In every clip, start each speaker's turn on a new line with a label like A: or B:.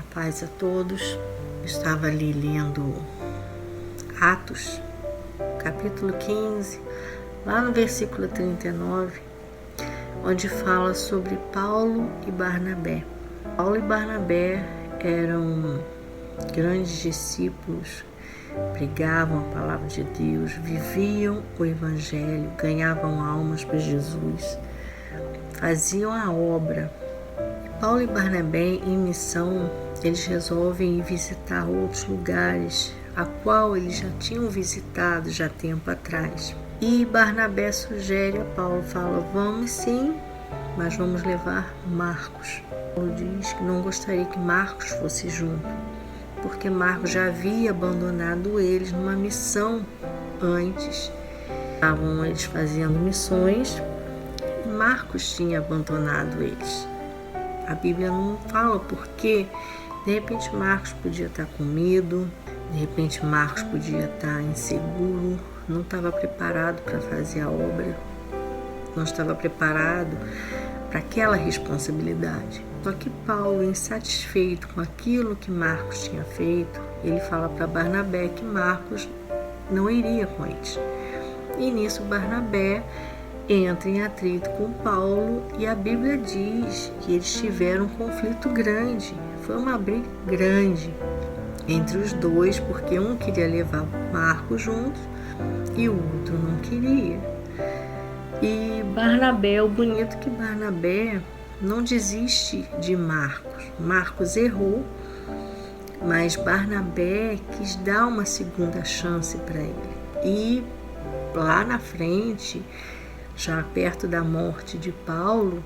A: A paz a todos. Estava ali lendo Atos, capítulo 15, lá no versículo 39, onde fala sobre Paulo e Barnabé. Paulo e Barnabé eram grandes discípulos, pregavam a palavra de Deus, viviam o evangelho, ganhavam almas para Jesus, faziam a obra. Paulo e Barnabé, em missão, eles resolvem ir visitar outros lugares, a qual eles já tinham visitado já tempo atrás. E Barnabé sugere a Paulo, fala, vamos sim, mas vamos levar Marcos. Paulo diz que não gostaria que Marcos fosse junto, porque Marcos já havia abandonado eles numa missão antes. Estavam eles fazendo missões, e Marcos tinha abandonado eles. A Bíblia não fala porque, de repente Marcos podia estar com medo, de repente Marcos podia estar inseguro, não estava preparado para fazer a obra, não estava preparado para aquela responsabilidade. Só que Paulo, insatisfeito com aquilo que Marcos tinha feito, ele fala para Barnabé que Marcos não iria com eles. E nisso Barnabé entra em atrito com Paulo e a Bíblia diz que eles tiveram um conflito grande. Foi uma briga grande entre os dois, porque um queria levar Marcos junto e o outro não queria. E Barnabé, o bonito que Barnabé não desiste de Marcos. Marcos errou, mas Barnabé quis dar uma segunda chance para ele. E lá na frente, já perto da morte de Paulo,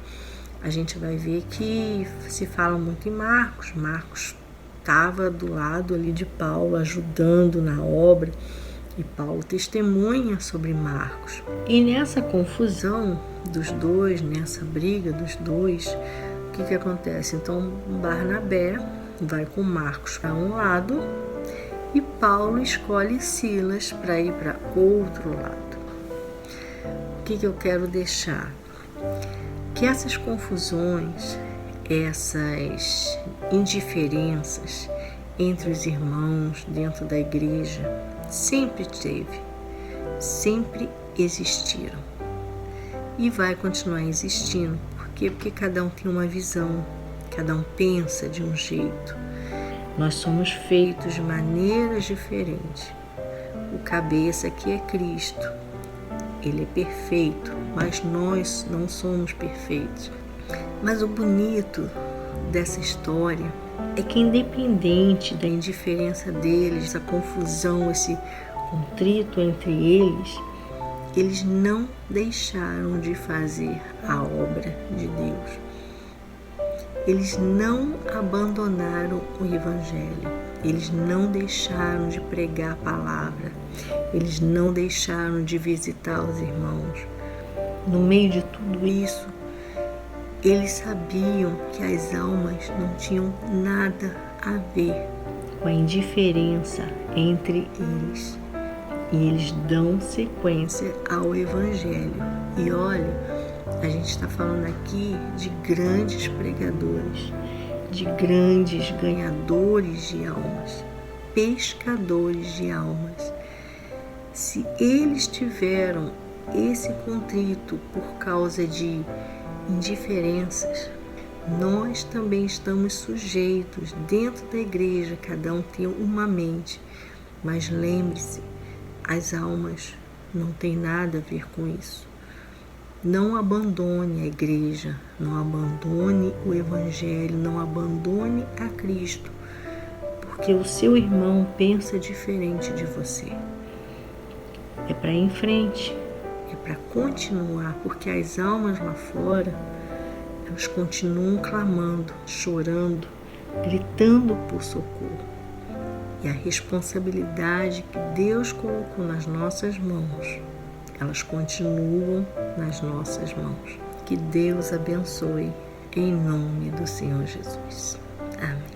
A: a gente vai ver que se fala muito em Marcos. Marcos estava do lado ali de Paulo, ajudando na obra, e Paulo testemunha sobre Marcos. E nessa confusão dos dois, nessa briga dos dois, o que acontece? Então Barnabé vai com Marcos para um lado e Paulo escolhe Silas para ir para outro lado. O que eu quero deixar? Que essas confusões, essas indiferenças entre os irmãos dentro da igreja sempre teve, sempre existiram e vai continuar existindo. Por quê? Porque cada um tem uma visão, cada um pensa de um jeito. Nós somos feitos de maneiras diferentes. O cabeça aqui é Cristo. Ele é perfeito, mas nós não somos perfeitos. Mas o bonito dessa história é que, independente da indiferença deles, essa confusão, esse contrito entre eles não deixaram de fazer a obra de Deus. Eles não abandonaram o Evangelho, eles não deixaram de pregar a palavra, eles não deixaram de visitar os irmãos. No meio de tudo isso, eles sabiam que as almas não tinham nada a ver com a indiferença entre eles. E eles dão sequência ao Evangelho. E olha, a gente está falando aqui de grandes pregadores, de grandes ganhadores de almas, pescadores de almas. Se eles tiveram esse contrito por causa de indiferenças, nós também estamos sujeitos dentro da igreja, cada um tem uma mente, mas lembre-se, as almas não têm nada a ver com isso. Não abandone a igreja, não abandone o Evangelho, não abandone a Cristo, porque o seu irmão pensa diferente de você. É para ir em frente, é para continuar, porque as almas lá fora, elas continuam clamando, chorando, gritando por socorro. E a responsabilidade que Deus colocou nas nossas mãos, elas continuam nas nossas mãos. Que Deus abençoe, em nome do Senhor Jesus. Amém.